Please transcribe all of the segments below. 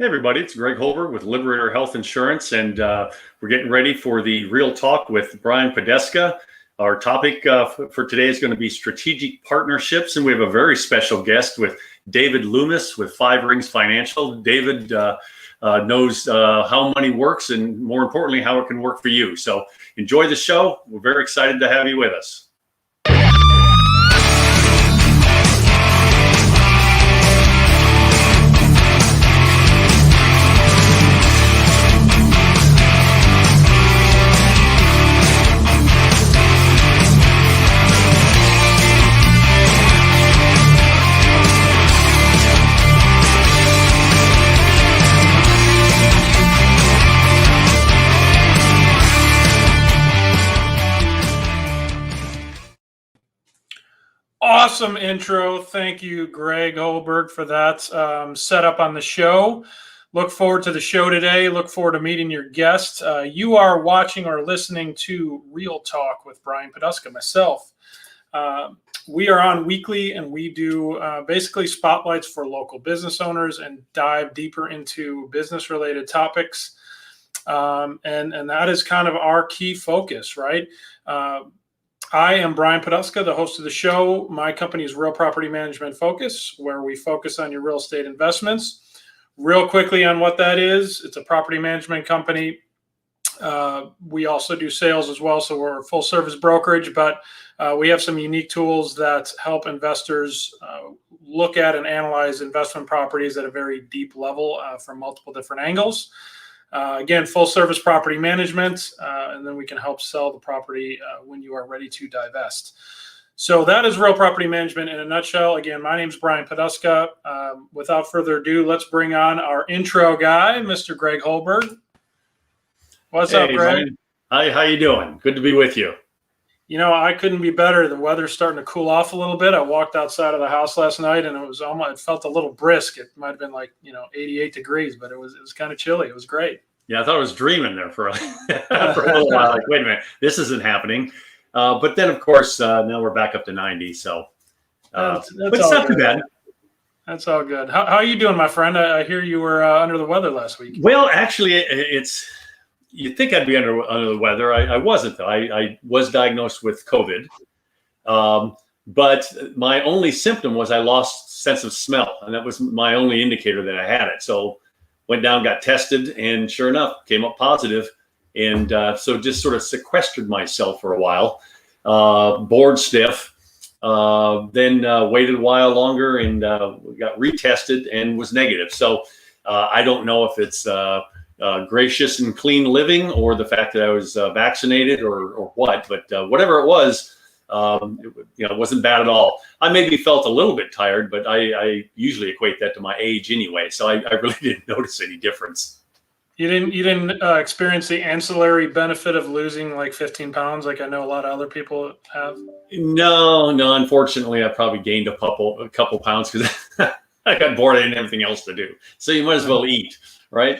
Hey everybody, it's Greg Holberg with Liberator Health Insurance, and we're getting ready for the Real Talk with Brian Poduska. Our topic for today is going to be strategic partnerships, and we have a very special guest with David Loomis with Five Rings Financial. David knows how money works and, more importantly, how it can work for you. So enjoy the show. We're very excited to have you with us. Awesome intro. Thank you, Greg Holberg, for that setup on the show. Look forward to the show today. Look forward to meeting your guest. You are watching or listening to Real Talk with Brian Poduska, myself. We are on weekly, and we do basically spotlights for local business owners and dive deeper into business-related topics. And that is kind of our key focus, right? I am Brian Poduska, the host of the show. My company is Real Property Management Focus, where we focus on your real estate investments. Real quickly on what that is, it's a property management company. We also do sales as well, so we're a full service brokerage, but we have some unique tools that help investors look at and analyze investment properties at a very deep level from multiple different angles. Again, full service property management, and then we can help sell the property when you are ready to divest. So that is Real Property Management in a nutshell. Again, my name is Brian Poduska. Without further ado, let's bring on our intro guy, Mr. Greg Holberg. What's up, Greg? Brian. Hi, how you doing? Good to be with you. You know, I couldn't be better. The weather's starting to cool off a little bit. I walked outside of the house last night, and it felt a little brisk. It might have been 88 degrees, but it was kind of chilly. It was great. Yeah, I thought I was dreaming there for a little while. Like, wait a minute, this isn't happening. But then, of course, now we're back up to 90. So, but it's not too bad. That's all good. How are you doing, my friend? I hear you were under the weather last week. Well, actually, you'd think I'd be under the weather. I wasn't, though. I was diagnosed with COVID. But my only symptom was I lost sense of smell. And that was my only indicator that I had it. So went down, got tested, and sure enough, came up positive. And so just sort of sequestered myself for a while, bored stiff, then waited a while longer and got retested and was negative. So I don't know if it's gracious and clean living or the fact that I was vaccinated or what, but whatever it was, it wasn't bad at all. I maybe felt a little bit tired, but I usually equate that to my age anyway. So I really didn't notice any difference. You didn't experience the ancillary benefit of losing like 15 pounds, like I know a lot of other people have? No. Unfortunately, I probably gained a couple pounds because I got bored. I didn't have anything else to do. So you might as well eat, right?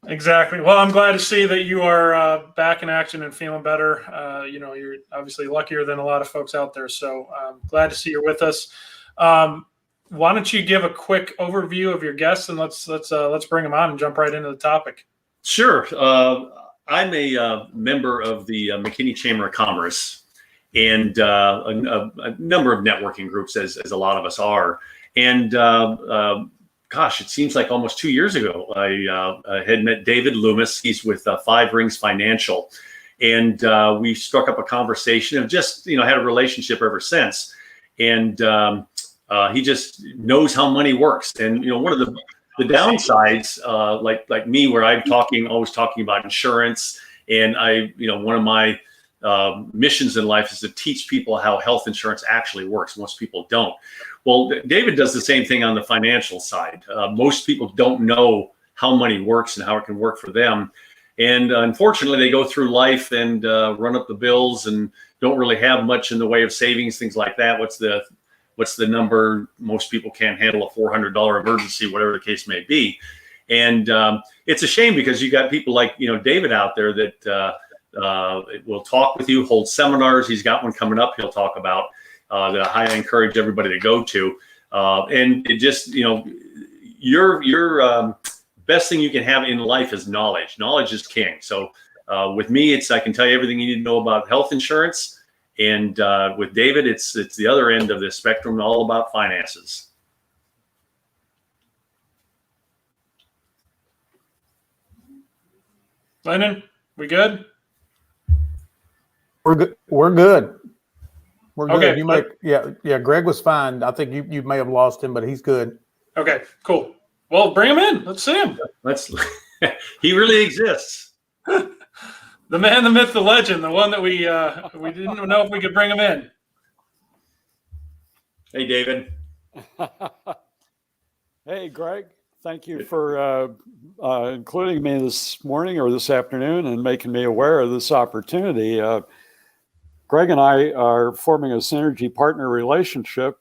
Exactly. Well, I'm glad to see that you are back in action and feeling better. You're obviously luckier than a lot of folks out there. So I'm glad to see you're with us. Why don't you give a quick overview of your guests, and let's bring them on and jump right into the topic. Sure. I'm a member of the McKinney Chamber of Commerce and a number of networking groups, as a lot of us are. And gosh, it seems like almost 2 years ago, I had met David Loomis. He's with Five Rings Financial. And we struck up a conversation and just, had a relationship ever since. And he just knows how money works. And, one of the downsides, like me, where I'm always talking about insurance. And one of my missions in life is to teach people how health insurance actually works. Most people don't. Well, David does the same thing on the financial side. Most people don't know how money works and how it can work for them. And unfortunately, they go through life and run up the bills and don't really have much in the way of savings, things like that. What's the number? Most people can't handle a $400 emergency, whatever the case may be. And it's a shame because you got people like, David out there that will talk with you, hold seminars. He's got one coming up he'll talk about that I highly encourage everybody to go to. And it just, your best thing you can have in life is knowledge. Knowledge is king. So with me, I can tell you everything you need to know about health insurance. And with David, it's the other end of the spectrum, all about finances. Lennon, we good? We're good. We're good. We're good. Okay. You might, yeah. Greg was fine. I think you may have lost him, but he's good. Okay, cool. Well, bring him in. Let's see him. He really exists. The man, the myth, the legend, the one that we didn't know if we could bring him in. Hey, David. Hey, Greg. Thank you for including me this morning or this afternoon and making me aware of this opportunity. Greg and I are forming a synergy partner relationship.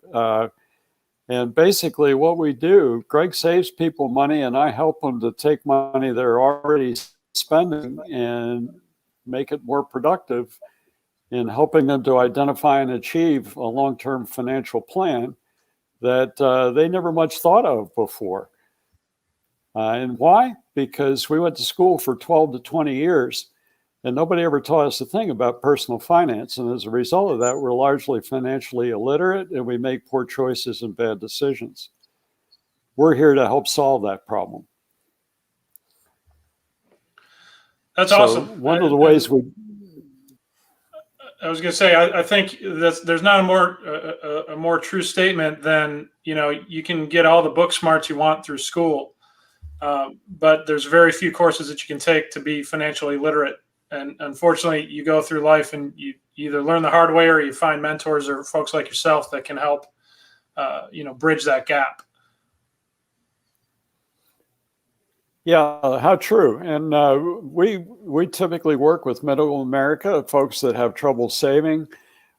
And basically what we do, Greg saves people money and I help them to take money they're already spending and make it more productive in helping them to identify and achieve a long-term financial plan that they never much thought of before. And why? Because we went to school for 12 to 20 years and nobody ever taught us a thing about personal finance. And as a result of that, we're largely financially illiterate and we make poor choices and bad decisions. We're here to help solve that problem. That's awesome. One of the ways I was going to say, I think there's not a more true statement than, you can get all the book smarts you want through school. But there's very few courses that you can take to be financially literate. And unfortunately, you go through life and you either learn the hard way or you find mentors or folks like yourself that can help, bridge that gap. Yeah, how true. And we typically work with middle America, folks that have trouble saving.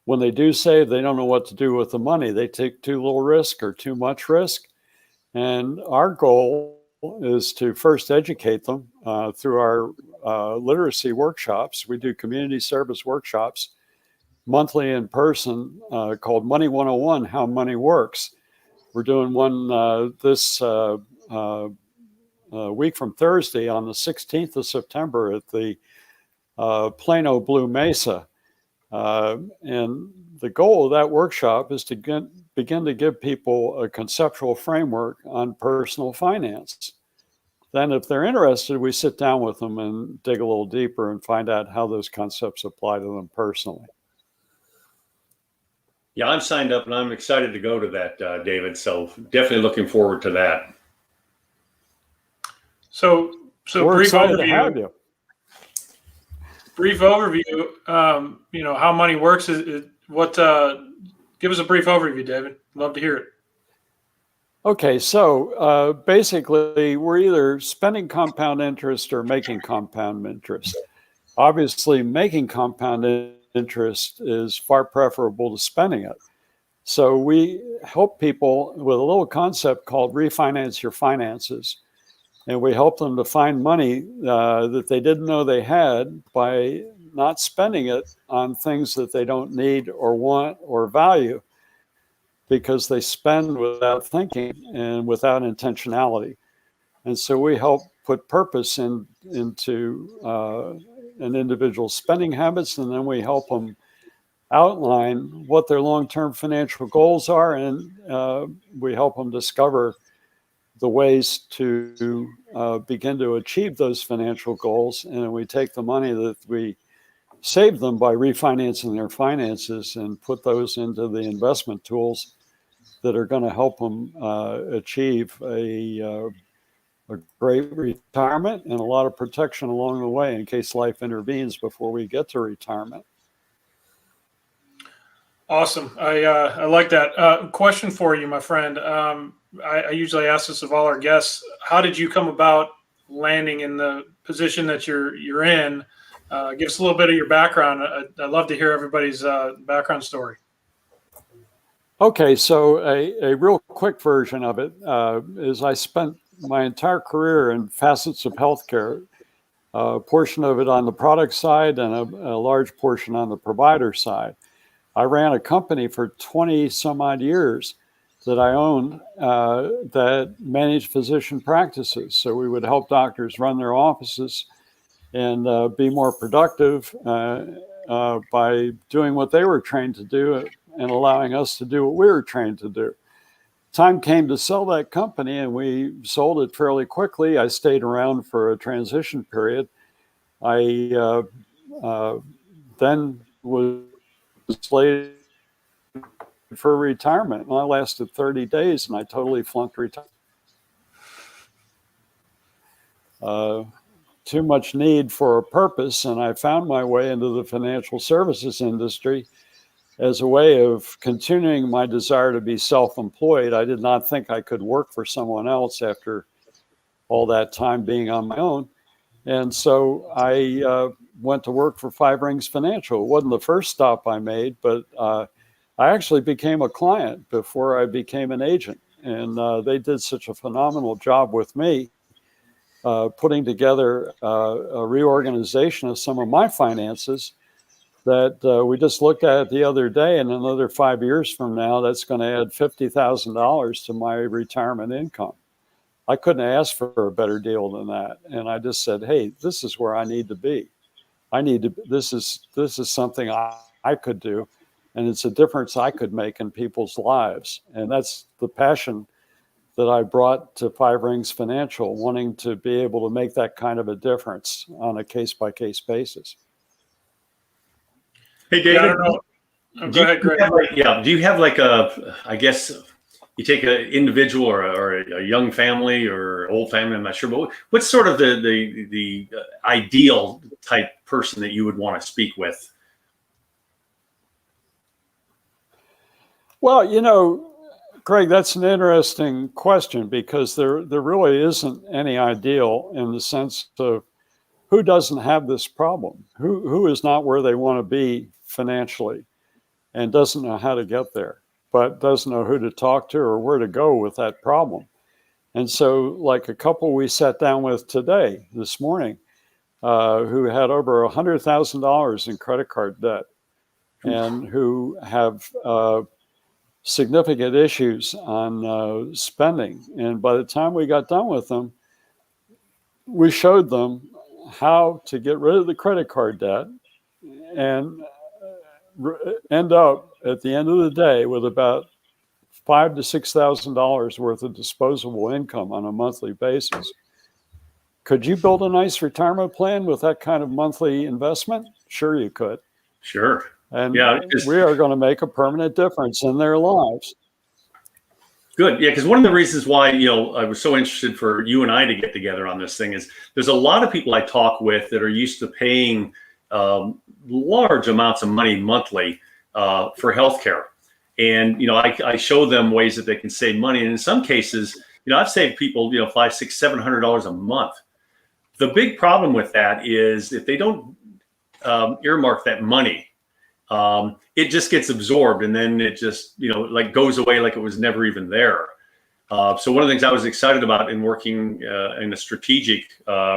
When they do save, they don't know what to do with the money. They take too little risk or too much risk. And our goal is to first educate them through our literacy workshops. We do community service workshops monthly in person called Money 101, How Money Works. We're doing one this week from Thursday on the 16th of September at the Plano Blue Mesa. And the goal of that workshop is to begin to give people a conceptual framework on personal finance. Then if they're interested, we sit down with them and dig a little deeper and find out how those concepts apply to them personally. Yeah, I'm signed up and I'm excited to go to that, David. So definitely looking forward to that. So We're brief excited overview. to have you. Brief overview. How money works is what. Give us a brief overview, David. Love to hear it. Okay, so basically, we're either spending compound interest or making compound interest. Obviously, making compound interest is far preferable to spending it. So we help people with a little concept called refinance your finances. And we help them to find money that they didn't know they had by not spending it on things that they don't need or want or value, because they spend without thinking and without intentionality. And so we help put purpose into an individual's spending habits, and then we help them outline what their long-term financial goals are, and we help them discover the ways to begin to achieve those financial goals. And we take the money that we save them by refinancing their finances and put those into the investment tools that are going to help them achieve a great retirement and a lot of protection along the way in case life intervenes before we get to retirement. Awesome. I like that. Question for you, my friend. I usually ask this of all our guests. How did you come about landing in the position that you're in? Give us a little bit of your background. I'd love to hear everybody's background story. Okay, so a real quick version of it is I spent my entire career in facets of healthcare, a portion of it on the product side and a large portion on the provider side. I ran a company for 20 some odd years that I owned that managed physician practices. So we would help doctors run their offices and be more productive by doing what they were trained to do and allowing us to do what we were trained to do. Time came to sell that company, and we sold it fairly quickly. I stayed around for a transition period. I then was slated for retirement, and I lasted 30 days, and I totally flunked retirement. Too much need for a purpose, and I found my way into the financial services industry as a way of continuing my desire to be self-employed. I did not think I could work for someone else after all that time being on my own. And so I went to work for Five Rings Financial. It wasn't the first stop I made, but I actually became a client before I became an agent. And they did such a phenomenal job with me, putting together a reorganization of some of my finances that we just looked at it the other day, and another 5 years from now, that's going to add $50,000 to my retirement income. I couldn't ask for a better deal than that. And I just said, hey, this is where I need to be. This is something I could do, and it's a difference I could make in people's lives. And that's the passion that I brought to Five Rings Financial, wanting to be able to make that kind of a difference on a case-by-case basis. Hey, David. Yeah, I don't know. Oh, go ahead, Greg. Do you have like I guess you take an individual or a young family or old family, I'm not sure, but what's sort of the ideal type person that you would want to speak with? Well, Greg, that's an interesting question, because there really isn't any ideal in the sense of who doesn't have this problem, who is not where they want to be financially and doesn't know how to get there, but doesn't know who to talk to or where to go with that problem. And so, like a couple we sat down with this morning, who had over $100,000 in credit card debt and who have significant issues on spending. And by the time we got done with them, we showed them how to get rid of the credit card debt and end up at the end of the day with about $5,000 to $6,000 worth of disposable income on a monthly basis. Could you build a nice retirement plan with that kind of monthly investment? Sure, you could. Sure. And we are going to make a permanent difference in their lives. Good. Yeah, because one of the reasons why, I was so interested for you and I to get together on this thing is there's a lot of people I talk with that are used to paying large amounts of money monthly for healthcare. And, I show them ways that they can save money. And in some cases, I've saved people, $500, $600, $700 a month. The big problem with that is if they don't earmark that money, it just gets absorbed, and then it just, like goes away like it was never even there. So one of the things I was excited about in working in a strategic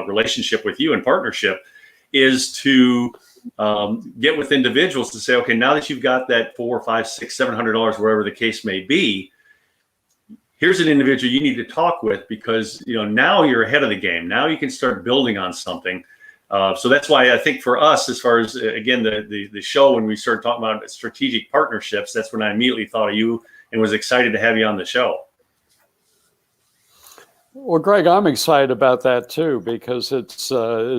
relationship with you and partnership is to get with individuals to say, okay, now that you've got that $400, $500, $600, $700, wherever the case may be, here's an individual you need to talk with, because now you're ahead of the game. Now you can start building on something. So that's why I think for us, as far as, again, the show, when we started talking about strategic partnerships, that's when I immediately thought of you and was excited to have you on the show. Well, Greg, I'm excited about that too, because it's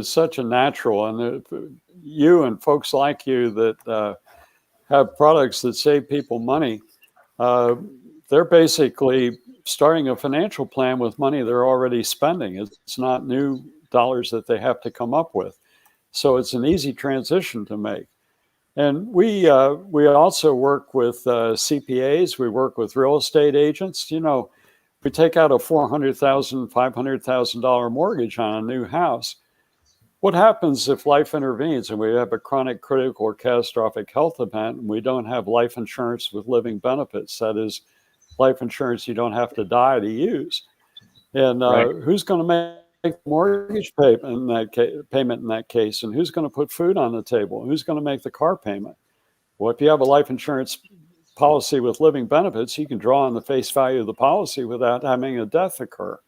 such a natural, and you and folks like you that have products that save people money, they're basically starting a financial plan with money they're already spending. It's not new dollars that they have to come up with. So it's an easy transition to make. And we also work with CPAs. We work with real estate agents. We take out a $400,000, $500,000 mortgage on a new house. What happens if life intervenes and we have a chronic, critical, or catastrophic health event and we don't have life insurance with living benefits? That is, life insurance you don't have to die to use. And right. Who's going to make the mortgage payment in that case? And who's going to put food on the table? Who's going to make the car payment? Well, if you have a life insurance policy with living benefits, you can draw on the face value of the policy without having a death occur.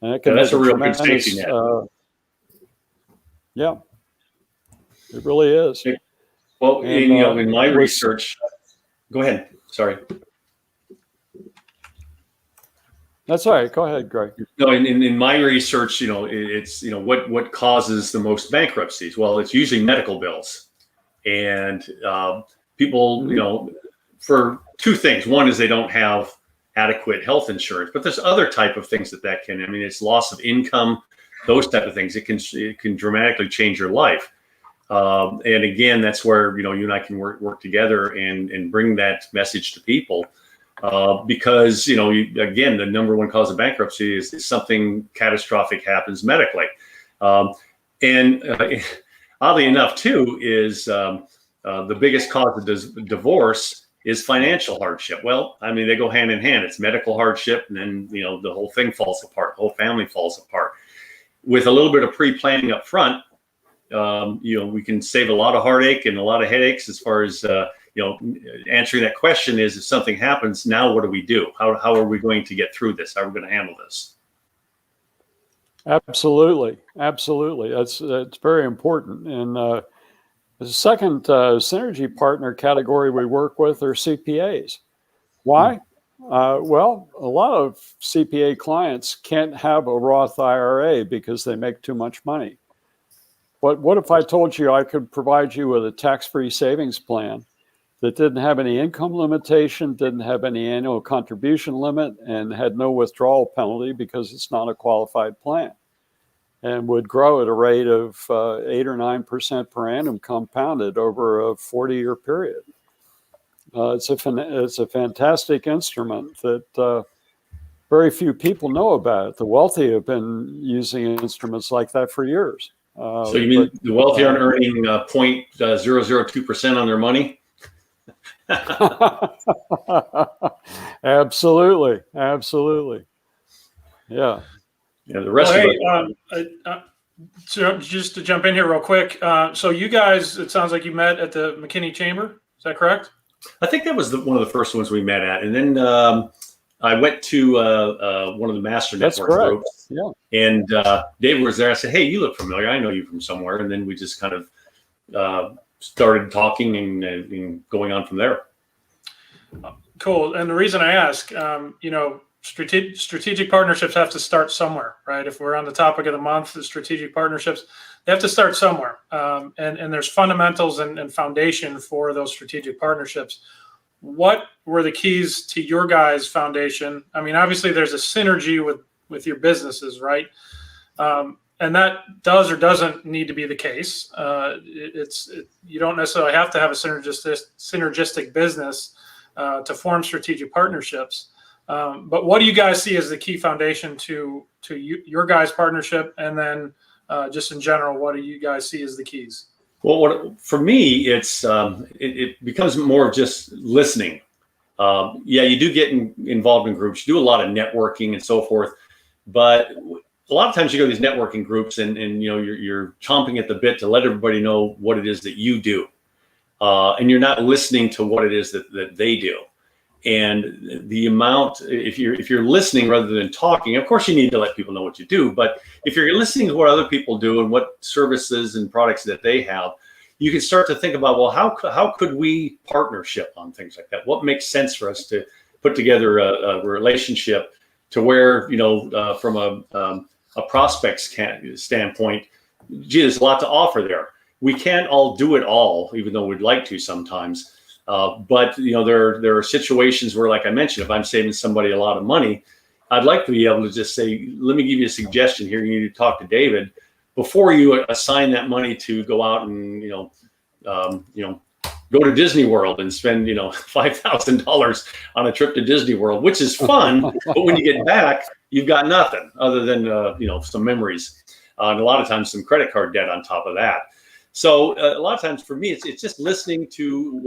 And it can that's make a real good safety net. Yeah, it really is. Well, And, in my research, go ahead. Sorry. That's all right. Go ahead, Greg. No, in my research, it's what causes the most bankruptcies. Well, it's usually medical bills, and people, for two things. One is they don't have adequate health insurance, but there's other type of things that can. I mean, it's loss of income, those type of things. It can dramatically change your life. And again, that's where you and I can work together and bring that message to people. Because again, the number one cause of bankruptcy is something catastrophic happens medically, and oddly enough, too, is the biggest cause of divorce is financial hardship. Well, I mean, they go hand in hand. It's medical hardship, and then the whole thing falls apart. The whole family falls apart. With a little bit of pre-planning up front, we can save a lot of heartache and a lot of headaches as far as answering that question is, if something happens, now what do we do? How are we going to get through this? How are we going to handle this? Absolutely. That's very important. And the second synergy partner category we work with are CPAs. Why? Well, a lot of CPA clients can't have a Roth IRA because they make too much money. But what if I told you I could provide you with a tax-free savings plan that didn't have any income limitation, didn't have any annual contribution limit, and had no withdrawal penalty because it's not a qualified plan, and would grow at a rate of 8 or 9% per annum compounded over a 40-year period? It's a fantastic instrument that very few people know about. The wealthy have been using instruments like that for years. So you mean the wealthy aren't earning 0.002% on their money? Absolutely. Yeah. The rest of it. So just to jump in here real quick. So you guys, it sounds like you met at the McKinney Chamber. Is that correct? I think that was one of the first ones we met at, and then I went to one of the master network groups. Yeah. And David was there. I said, "Hey, you look familiar. I know you from somewhere." And then we just kind of started talking and going on from there. Cool. And the reason I ask, strategic partnerships have to start somewhere, right? If we're on the topic of the month, the strategic partnerships, they have to start somewhere. And there's fundamentals and foundation for those strategic partnerships. What were the keys to your guys' foundation? I mean, obviously there's a synergy with your businesses, right? And that does or doesn't need to be the case. You don't necessarily have to have a synergistic business to form strategic partnerships. But what do you guys see as the key foundation to your guys' partnership? And then just in general, what do you guys see as the keys? Well, for me, it becomes more of just listening. Yeah, you do get involved in groups, you do a lot of networking and so forth, but a lot of times you go to these networking groups and you're chomping at the bit to let everybody know what it is that you do, and you're not listening to what it is that they do. And the amount, if you're listening rather than talking, of course you need to let people know what you do. But if you're listening to what other people do and what services and products that they have, you can start to think about, well, how could we partnership on things like that? What makes sense for us to put together a relationship to where, from a prospect's standpoint, gee, there's a lot to offer there. We can't all do it all, even though we'd like to sometimes. But there are situations where, like I mentioned, if I'm saving somebody a lot of money, I'd like to be able to just say, let me give you a suggestion here. You need to talk to David before you assign that money to go out and go to Disney World and spend $5,000 on a trip to Disney World, which is fun. But when you get back, you've got nothing other than some memories, and a lot of times some credit card debt on top of that. So a lot of times for me, it's just listening to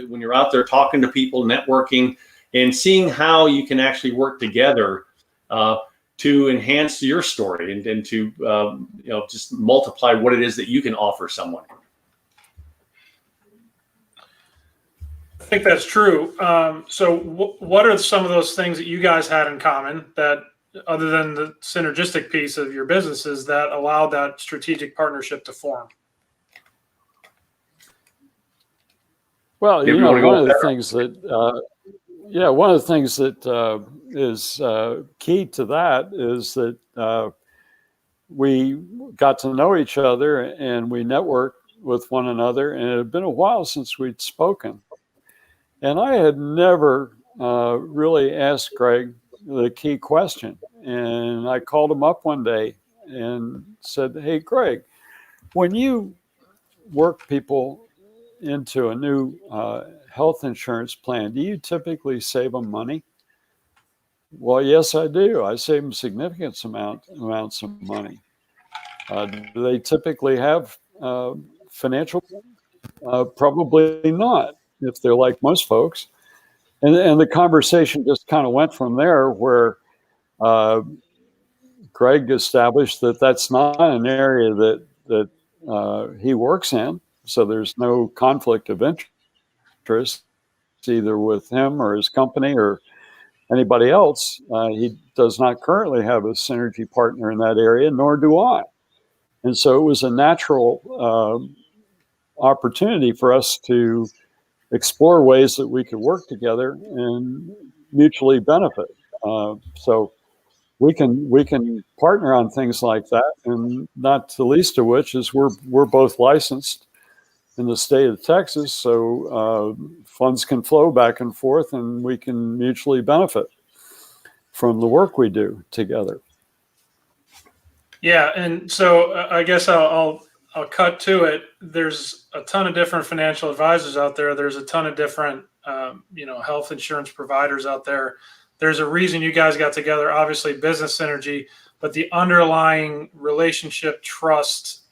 when you're out there talking to people, networking, and seeing how you can actually work together to enhance your story and to just multiply what it is that you can offer someone. I think that's true. So what are some of those things that you guys had in common that, other than the synergistic piece of your businesses, that allowed that strategic partnership to form? Well, If you one want to go of the there. things that, one of the things that is key to that is that we got to know each other and we networked with one another, and it had been a while since we'd spoken. And I had never really asked Greg the key question. And I called him up one day and said, "Hey, Greg, when you work people into a new health insurance plan, do you typically save them money?" "Well, yes, I do. I save them significant amounts of money." "Do they typically have financial?" Probably not, if they're like most folks. And the conversation just kind of went from there, where Greg established that that's not an area that he works in, so there's no conflict of interest either with him or his company or anybody else. He does not currently have a synergy partner in that area, nor do I. And so it was a natural opportunity for us to explore ways that we could work together and mutually benefit. So we can partner on things like that, and not the least of which is we're both licensed in the state of Texas, so funds can flow back and forth, and we can mutually benefit from the work we do together. Yeah, and so I guess I'll cut to it. There's a ton of different financial advisors out there. There's a ton of different health insurance providers out there. There's a reason you guys got together. Obviously, business synergy, but the underlying relationship, trust,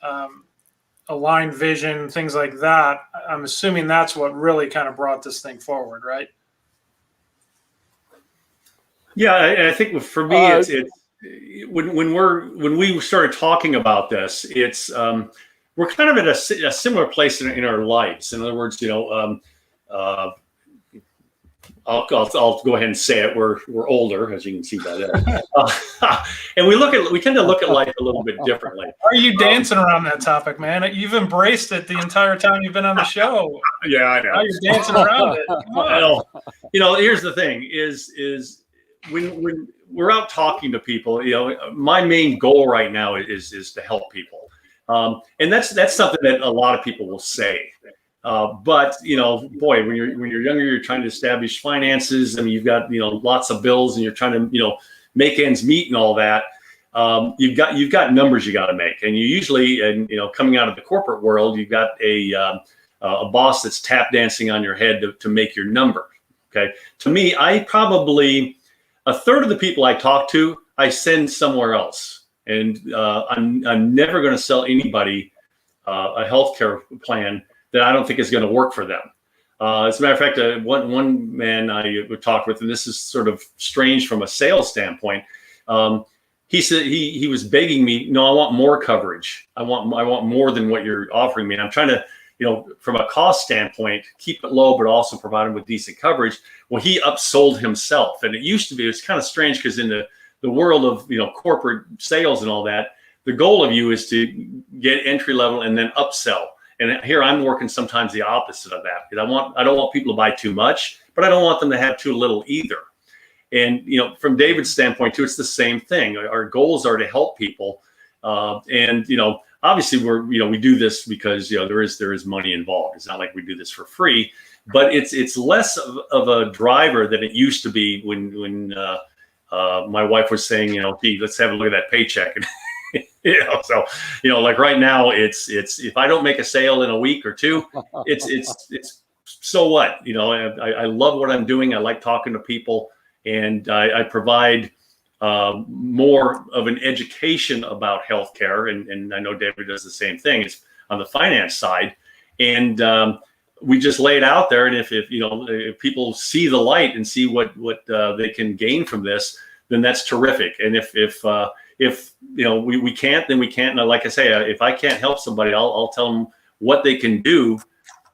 aligned vision, things like that. I'm assuming that's what really kind of brought this thing forward, right? Yeah, I think for me, it's when we started talking about this, it's we're kind of at a similar place in our lives. In other words, I'll go ahead and say it. We're older, as you can see by that, and we tend to look at life a little bit differently. Why are you dancing around that topic, man? You've embraced it the entire time you've been on the show. Yeah, I know. Now you're dancing around it. Come on. Here's the thing: is when we're out talking to people, my main goal right now is to help people, and that's something that a lot of people will say. But boy, when you're younger, you're trying to establish finances. I mean, you've got lots of bills, and you're trying to make ends meet and all that. You've got numbers you got to make, and you usually, and coming out of the corporate world, you've got a boss that's tap dancing on your head to make your number. Okay, to me, I probably a third of the people I talk to, I send somewhere else, and I'm never going to sell anybody a healthcare plan that I don't think is going to work for them. As a matter of fact, one man I would talk with, and this is sort of strange from a sales standpoint, he said he was begging me, "No, I want more coverage. I want more than what you're offering me. And I'm trying to, from a cost standpoint, keep it low, but also provide him with decent coverage." Well, he upsold himself, and it was kind of strange because in the world of corporate sales and all that, the goal of you is to get entry level and then upsell. And here I'm working sometimes the opposite of that, because I don't want people to buy too much, but I don't want them to have too little either. And from David's standpoint too, it's the same thing. Our goals are to help people, and obviously we do this because there is money involved. It's not like we do this for free, but it's less of a driver than it used to be when my wife was saying, "Gee, let's have a look at that paycheck." And so like right now, it's if I don't make a sale in a week or two, it's so what? I love what I'm doing. I like talking to people, and I provide more of an education about healthcare, and I know David does the same thing. It's on the finance side, and we just lay it out there. And if people see the light and see what they can gain from this, then that's terrific. And if we can't, then we can't. And like I say, if I can't help somebody, I'll tell them what they can do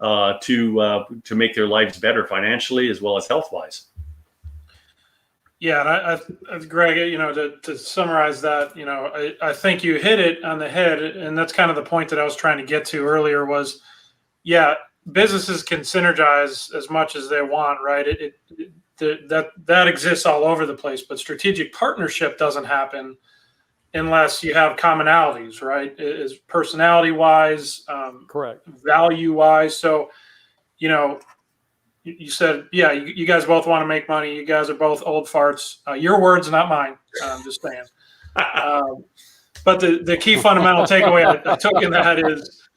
to make their lives better financially as well as health wise. Yeah, and Greg, to summarize that, I think you hit it on the head, and that's kind of the point that I was trying to get to earlier was, yeah, businesses can synergize as much as they want, right? That exists all over the place, but strategic partnership doesn't happen unless you have commonalities, right? Is personality wise, Correct. value wise. So, you said, yeah, you guys both want to make money. You guys are both old farts. Your words, not mine. I'm just saying. But the key fundamental takeaway I took in that is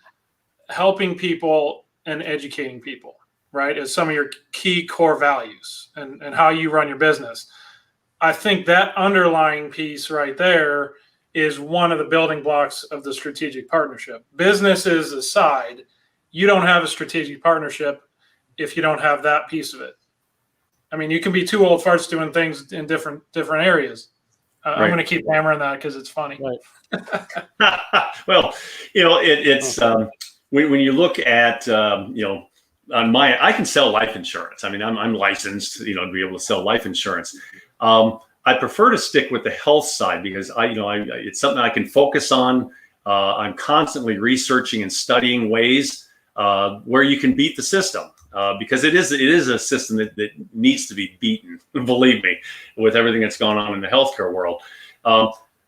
helping people and educating people, right? As some of your key core values and how you run your business. I think that underlying piece right there is one of the building blocks of the strategic partnership. Businesses aside, you don't have a strategic partnership if you don't have that piece of it. I mean, you can be two old farts doing things in different areas. Right. I'm going to keep hammering that because it's funny. Right. Well, it's when you look at on I can sell life insurance. I mean, I'm licensed, to be able to sell life insurance. I prefer to stick with the health side because it's something I can focus on. I'm constantly researching and studying ways where you can beat the system. Because it is a system that needs to be beaten, believe me, with everything that's gone on in the healthcare world.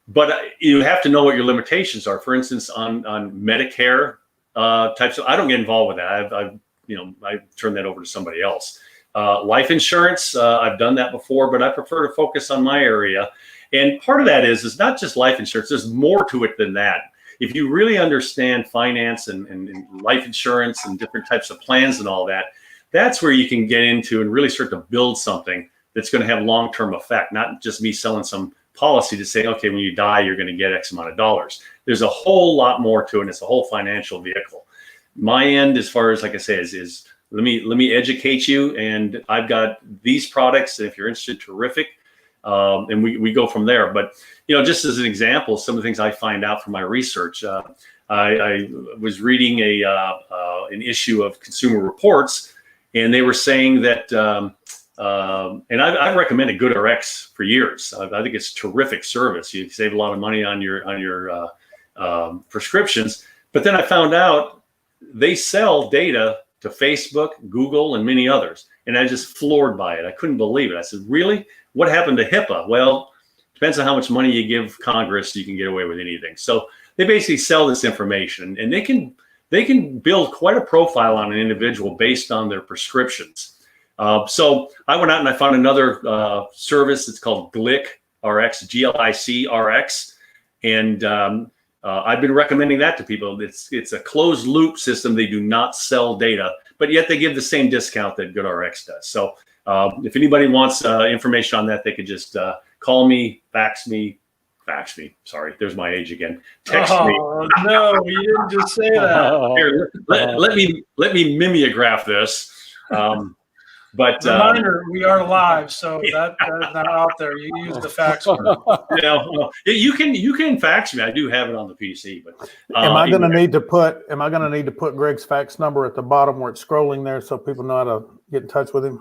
But you have to know what your limitations are. For instance, on Medicare types of, I don't get involved with that. I turn that over to somebody else. Life insurance, I've done that before, but I prefer to focus on my area. And part of that is not just life insurance. There's more to it than that. If you really understand finance and life insurance and different types of plans and all that, that's where you can get into and really start to build something that's going to have long-term effect, not just me selling some policy to say, okay, when you die, you're going to get X amount of dollars. There's a whole lot more to it, and it's a whole financial vehicle. My end, as far as, like I say, is let me educate you, and I've got these products, and if you're interested, terrific. And we go from there. But, just as an example, some of the things I find out from my research, I was reading an issue of Consumer Reports, and they were saying that, and I've recommended GoodRx for years. I think it's terrific service. You save a lot of money on your prescriptions. But then I found out they sell data to Facebook, Google, and many others. And I was just floored by it. I couldn't believe it. I said, really? What happened to HIPAA? Well, depends on how much money you give Congress, you can get away with anything. So they basically sell this information, and they can build quite a profile on an individual based on their prescriptions. So I went out and I found another service. It's called GLIC-RX, G-L-I-C-R-X. And I've been recommending that to people. It's a closed loop system. They do not sell data, but yet they give the same discount that GoodRx does. So if anybody wants information on that, they could just call me, fax me. Sorry, there's my age again. Text me. Oh no, you didn't just say that. Here, let me mimeograph this. But reminder, we are live, so that is not out there. You use the fax word. You can fax me. I do have it on the PC. But am I going to need to put Greg's fax number at the bottom where it's scrolling there so people know how to get in touch with him?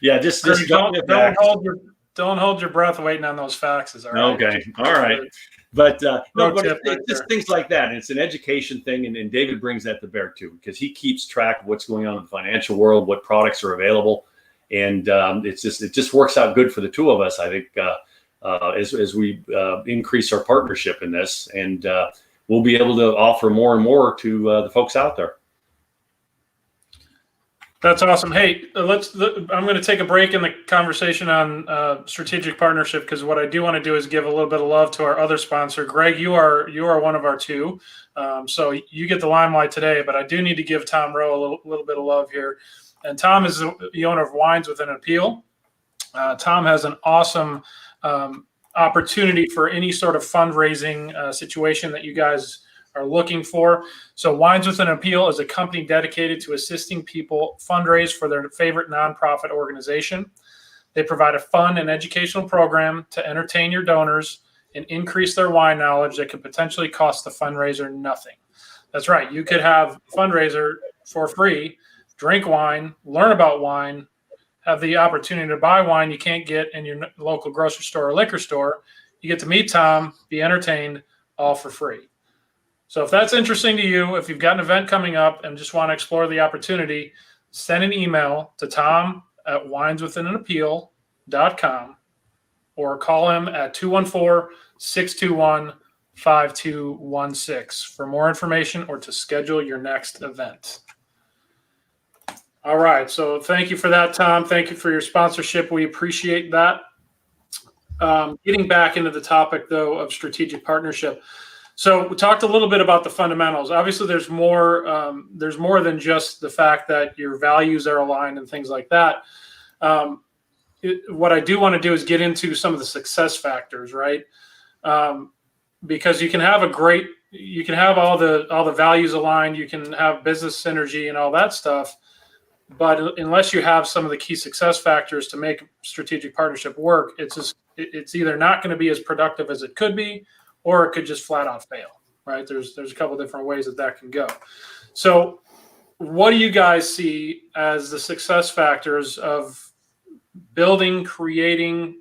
Yeah. Just don't hold your breath waiting on those faxes. All right. Okay. All right. But it's just things like that. And it's an education thing. And David brings that to bear too, because he keeps track of what's going on in the financial world, what products are available. And it just works out good for the two of us, I think, as we increase our partnership in this. And we'll be able to offer more and more to the folks out there. That's awesome. Hey, I'm going to take a break in the conversation on strategic partnership, because what I do want to do is give a little bit of love to our other sponsor. Greg, you are one of our two, so you get the limelight today. But I do need to give Tom Rowe a little bit of love here. And Tom is the owner of Wines with an Appeal. Tom has an awesome opportunity for any sort of fundraising situation that you guys are looking for. So Wines with an Appeal is a company dedicated to assisting people fundraise for their favorite nonprofit organization. They provide a fun and educational program to entertain your donors and increase their wine knowledge that could potentially cost the fundraiser nothing. That's right. You could have a fundraiser for free, drink wine, learn about wine, have the opportunity to buy wine you can't get in your local grocery store or liquor store. You get to meet Tom, be entertained, all for free. So if that's interesting to you, if you've got an event coming up and just want to explore the opportunity, send an email to tom@wineswithinanappeal.com or call him at 214-621-5216 for more information or to schedule your next event. All right. So thank you for that, Tom. Thank you for your sponsorship. We appreciate that. Getting back into the topic, though, of strategic partnership. So we talked a little bit about the fundamentals. Obviously, there's more than just the fact that your values are aligned and things like that. What I do want to do is get into some of the success factors, right? Because you can have all the values aligned, you can have business synergy and all that stuff, but unless you have some of the key success factors to make strategic partnership work, it's either not going to be as productive as it could be, or it could just flat out fail, right? There's a couple different ways that can go. So what do you guys see as the success factors of building, creating,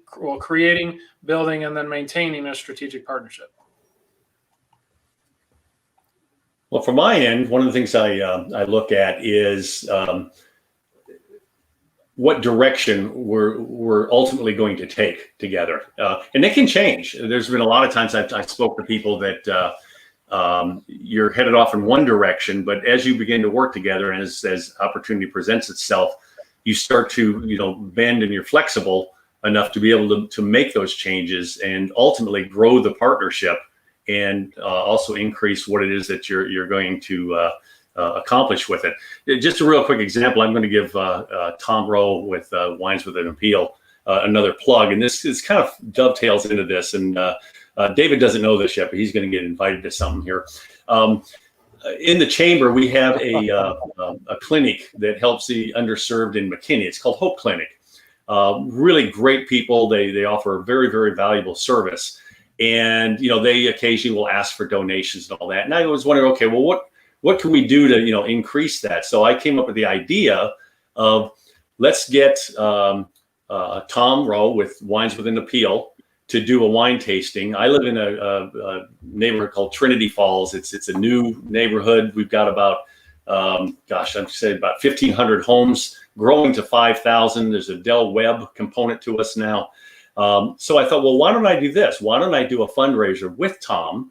building, and then maintaining a strategic partnership? Well, from my end, one of the things I look at is what direction we're ultimately going to take together, and it can change. There's been a lot of times I spoke to people that you're headed off in one direction, but as you begin to work together and as opportunity presents itself, you start to bend and you're flexible enough to be able to make those changes and ultimately grow the partnership and also increase what it is that you're going to accomplish with it. Just a real quick example, I'm going to give Tom Rowe with Wines with an Appeal another plug, and this kind of dovetails into this. And David doesn't know this yet, but he's going to get invited to something here. In the chamber, we have a clinic that helps the underserved in McKinney. It's called Hope Clinic. Really great people. They offer a very, very valuable service. And, they occasionally will ask for donations and all that. And I was wondering, okay, well, what can we do to, increase that? So I came up with the idea of let's get Tom Rowe with Wines with an Appeal to do a wine tasting. I live in a neighborhood called Trinity Falls. It's a new neighborhood. We've got about, I'd say about 1,500 homes, growing to 5,000. There's a Del Webb component to us now. So I thought, well, why don't I do this? Why don't I do a fundraiser with Tom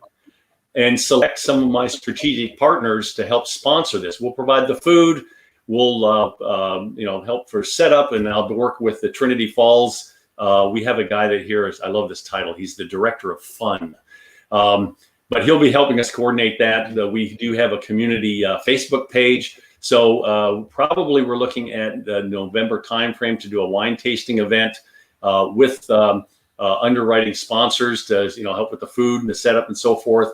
and select some of my strategic partners to help sponsor this? We'll provide the food. We'll, help for setup, and I'll work with the Trinity Falls. We have a guy that here is, I love this title. He's the director of fun. But he'll be helping us coordinate that. We do have a community Facebook page. So probably we're looking at the November timeframe to do a wine tasting event with underwriting sponsors to help with the food and the setup and so forth.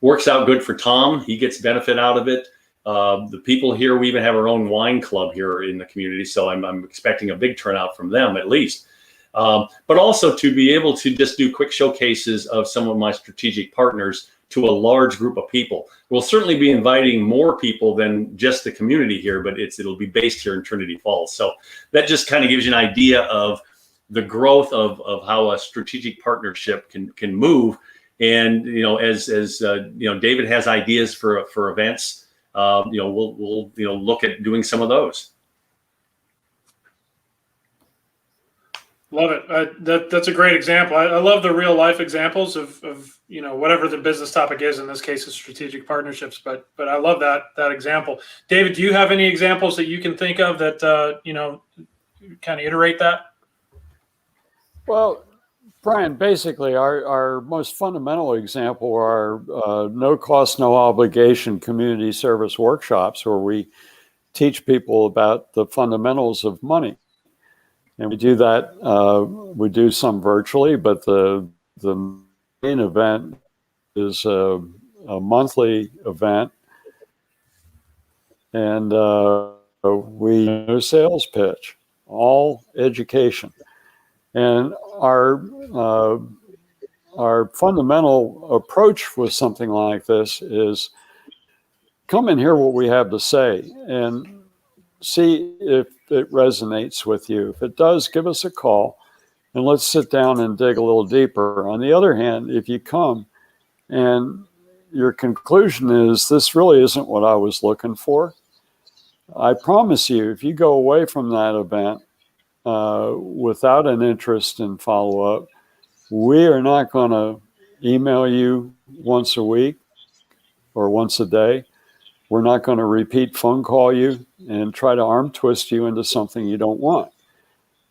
Works out good for Tom. He gets benefit out of it. The people here, we even have our own wine club here in the community, so I'm expecting a big turnout from them at least. But also to be able to just do quick showcases of some of my strategic partners to a large group of people. We'll certainly be inviting more people than just the community here, but it'll be based here in Trinity Falls. So that just kind of gives you an idea of the growth of how a strategic partnership can move. And as David has ideas for events, we'll look at doing some of those. Love it. That's a great example. I love the real life examples of whatever the business topic is. In this case, is strategic partnerships. But I love that example. David, do you have any examples that you can think of that kind of iterate that? Well, Brian, basically our most fundamental example are no cost, no obligation community service workshops where we teach people about the fundamentals of money. And we do that, we do some virtually, but the main event is a monthly event. And we do a sales pitch, all education. And our fundamental approach with something like this is come and hear what we have to say and see if it resonates with you. If it does, give us a call and let's sit down and dig a little deeper. On the other hand, if you come and your conclusion is this really isn't what I was looking for, I promise you, if you go away from that event without an interest in follow-up, we are not going to email you once a week or once a day. We're not going to repeat phone call you and try to arm twist you into something you don't want.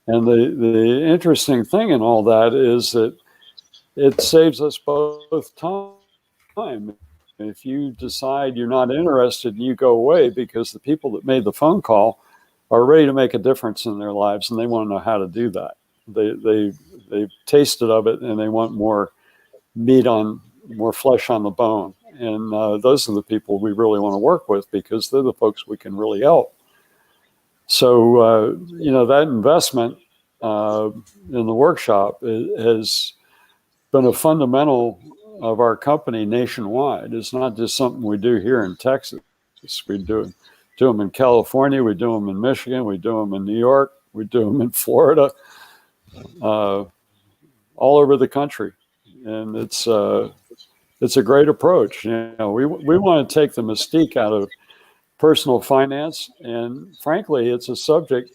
And the interesting thing in all that is that it saves us both time. If you decide you're not interested and you go away because the people that made the phone call are ready to make a difference in their lives and they want to know how to do that. They've tasted of it and they want more more flesh on the bone. And those are the people we really want to work with because they're the folks we can really help. So, that investment in the workshop has been a fundamental of our company nationwide. It's not just something we do here in Texas. We do them in California, we do them in Michigan, we do them in New York, we do them in Florida, all over the country. And it's a great approach. We want to take the mystique out of personal finance. And frankly, it's a subject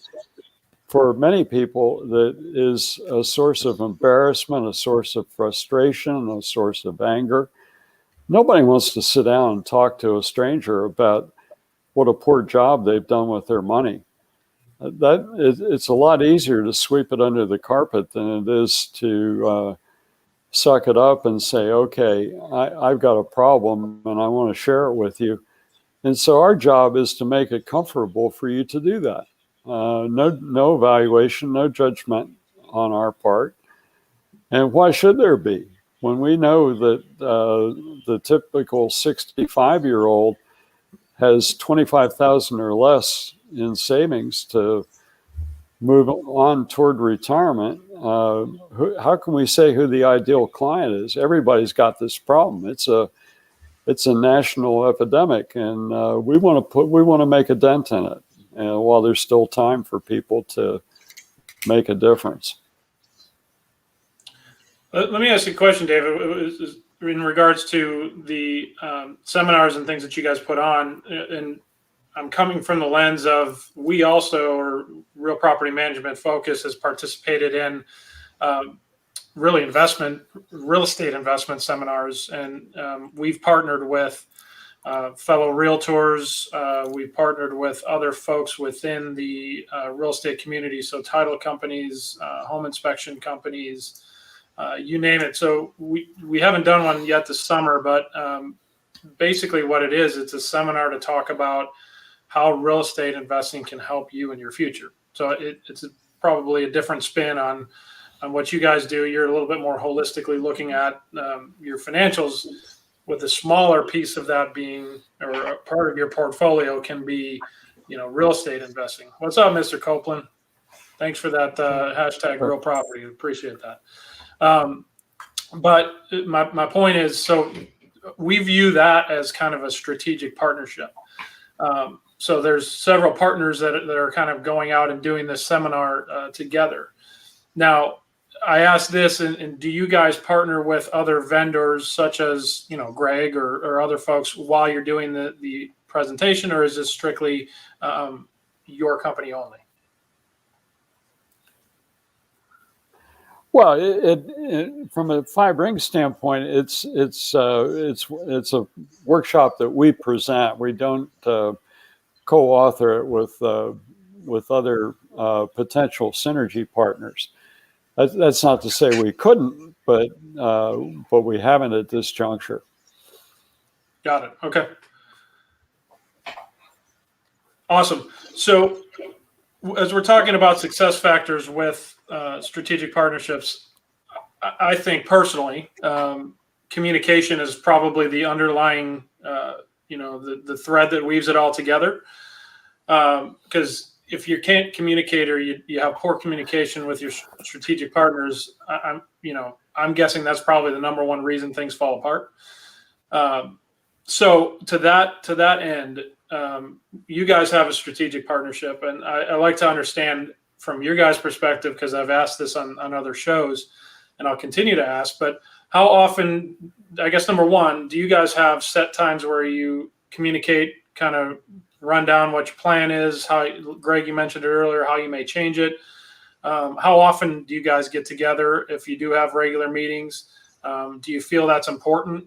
for many people that is a source of embarrassment, a source of frustration, a source of anger. Nobody wants to sit down and talk to a stranger about what a poor job they've done with their money. It's a lot easier to sweep it under the carpet than it is to suck it up and say, okay, I've got a problem and I want to share it with you. And so our job is to make it comfortable for you to do that. No evaluation, no judgment on our part. And why should there be? When we know that the typical 65-year-old has $25,000 or less in savings to move on toward retirement, how can we say who the ideal client is? Everybody's got this problem. It's a national epidemic, and we want to make a dent in it. And while there's still time for people to make a difference. Let me ask you a question, David, in regards to the seminars and things that you guys put on. And I'm coming from the lens of we also, or Real Property Management Focus, has participated in real estate investment seminars. And we've partnered with fellow realtors. We partnered with other folks within the real estate community, so title companies, home inspection companies, you name it. So we haven't done one yet this summer, but basically what it is, it's a seminar to talk about how real estate investing can help you in your future. So it's probably a different spin on what you guys do. You're a little bit more holistically looking at your financials, with a smaller piece of that being, or a part of your portfolio can be, real estate investing. What's up, Mr. Copeland? Thanks for that hashtag real property. Appreciate that. But my point is, so we view that as kind of a strategic partnership. So there's several partners that are kind of going out and doing this seminar together. Now, I asked this, and do you guys partner with other vendors such as, Greg or other folks while you're doing the presentation, or is this strictly your company only? Well, from a Five Rings standpoint, it's a workshop that we present. We don't co-author it with other potential synergy partners. That's not to say we couldn't, but we haven't at this juncture. Got it. Okay. Awesome. So as we're talking about success factors with strategic partnerships, I think personally, communication is probably the underlying, the thread that weaves it all together. Because if you can't communicate, or you have poor communication with your strategic partners, I'm guessing that's probably the number one reason things fall apart. So to that end, you guys have a strategic partnership, and I like to understand from your guys' perspective, because I've asked this on other shows, and I'll continue to ask. But how often, I guess, number one, do you guys have set times where you communicate, kind of run down what your plan is? How, Greg, you mentioned it earlier, how you may change it. How often do you guys get together if you do have regular meetings? Do you feel that's important?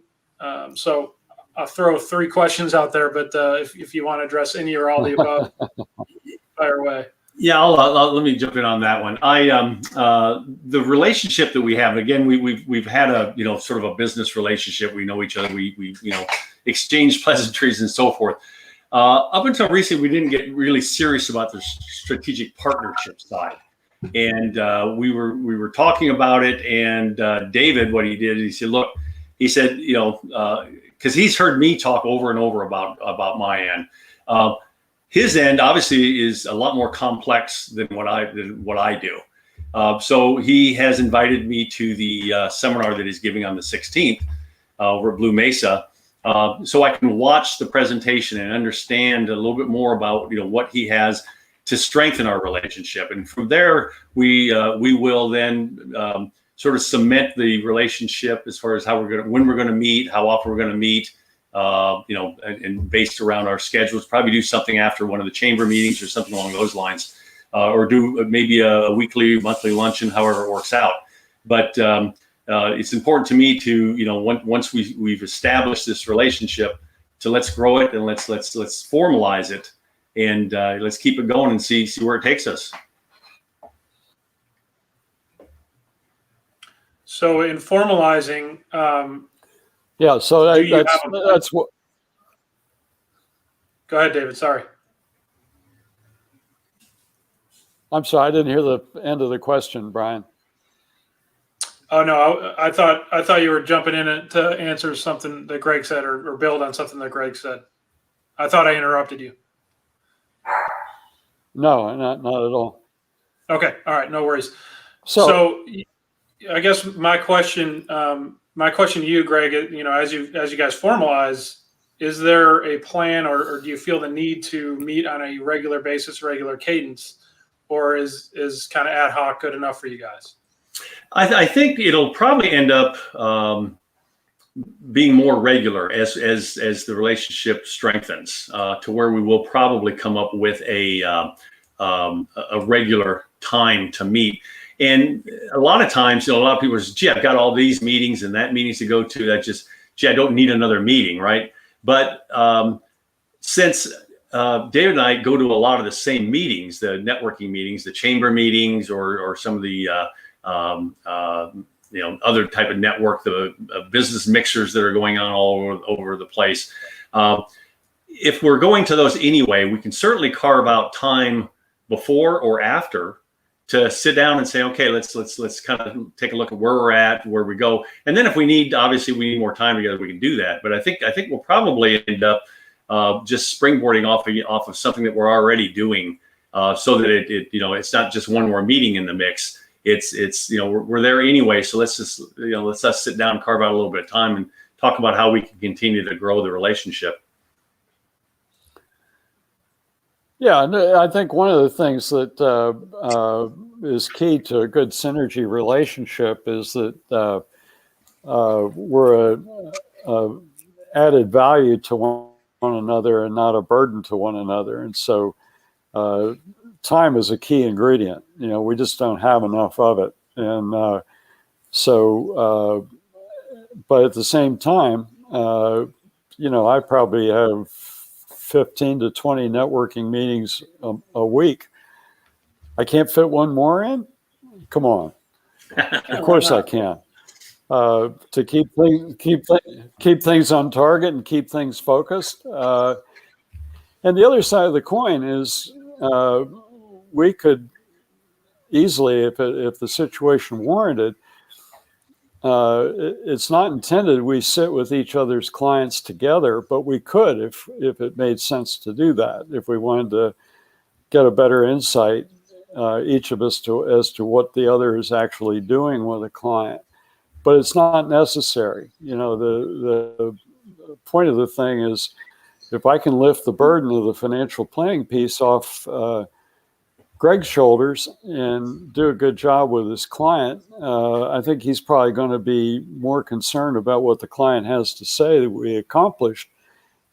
So I'll throw 3 questions out there, but if you want to address any or all the above, fire away. Yeah, let me jump in on that one. The relationship that we have, again, we've had a sort of a business relationship. We know each other. We exchange pleasantries and so forth. Up until recently, we didn't get really serious about the strategic partnership side, and we were talking about it. And David, what he did, he said, look, he said, because he's heard me talk over and over about my end. His end obviously is a lot more complex than what I do. So he has invited me to the seminar that he's giving on the 16th over at Blue Mesa, so I can watch the presentation and understand a little bit more about what he has to strengthen our relationship. And from there, we will then sort of cement the relationship as far as when we're going to meet, how often we're going to meet. And based around our schedules, probably do something after one of the chamber meetings or something along those lines, or do maybe a weekly, monthly luncheon, however it works out. But it's important to me to, once we've established this relationship, to let's grow it and let's formalize it, and let's keep it going and see where it takes us. So in formalizing, yeah, so that's what. Go ahead, David. Sorry. I'm sorry, I didn't hear the end of the question, Brian. Oh no, I thought you were jumping in to answer something that Greg said, or build on something that Greg said. I thought I interrupted you. No, not at all. Okay, all right, no worries. So I guess my question to you, Greg, as you guys formalize, is there a plan, or do you feel the need to meet on a regular basis, regular cadence, or is kind of ad hoc good enough for you guys? I think it'll probably end up being more regular as the relationship strengthens, to where we will probably come up with a regular time to meet. And a lot of times, a lot of people say, gee, I've got all these meetings and that meetings to go to. I don't need another meeting, right? But since David and I go to a lot of the same meetings, the networking meetings, the chamber meetings, or some of the other type of network, the business mixers that are going on all over the place. If we're going to those anyway, we can certainly carve out time before or after to sit down and say, okay, let's kind of take a look at where we're at, where we go, and then if we need more time together, we can do that. But I think we'll probably end up just springboarding off of something that we're already doing, so that it's not just one more meeting in the mix. It's we're there anyway, so let's just sit down and carve out a little bit of time and talk about how we can continue to grow the relationship. Yeah, and I think one of the things that is key to a good synergy relationship is that we're a added value to one another and not a burden to one another. And so time is a key ingredient. We just don't have enough of it. And but at the same time, I probably have 15 to 20 networking meetings a week. I can't fit one more in? Come on. Of course I can. To keep things on target and keep things focused. And the other side of the coin is we could easily, if the situation warranted, it's not intended we sit with each other's clients together, but we could if it made sense to do that. If we wanted to get a better insight, each of us as to what the other is actually doing with a client. But it's not necessary. The point of the thing is, if I can lift the burden of the financial planning piece off Greg's shoulders and do a good job with his client, I think he's probably going to be more concerned about what the client has to say that we accomplished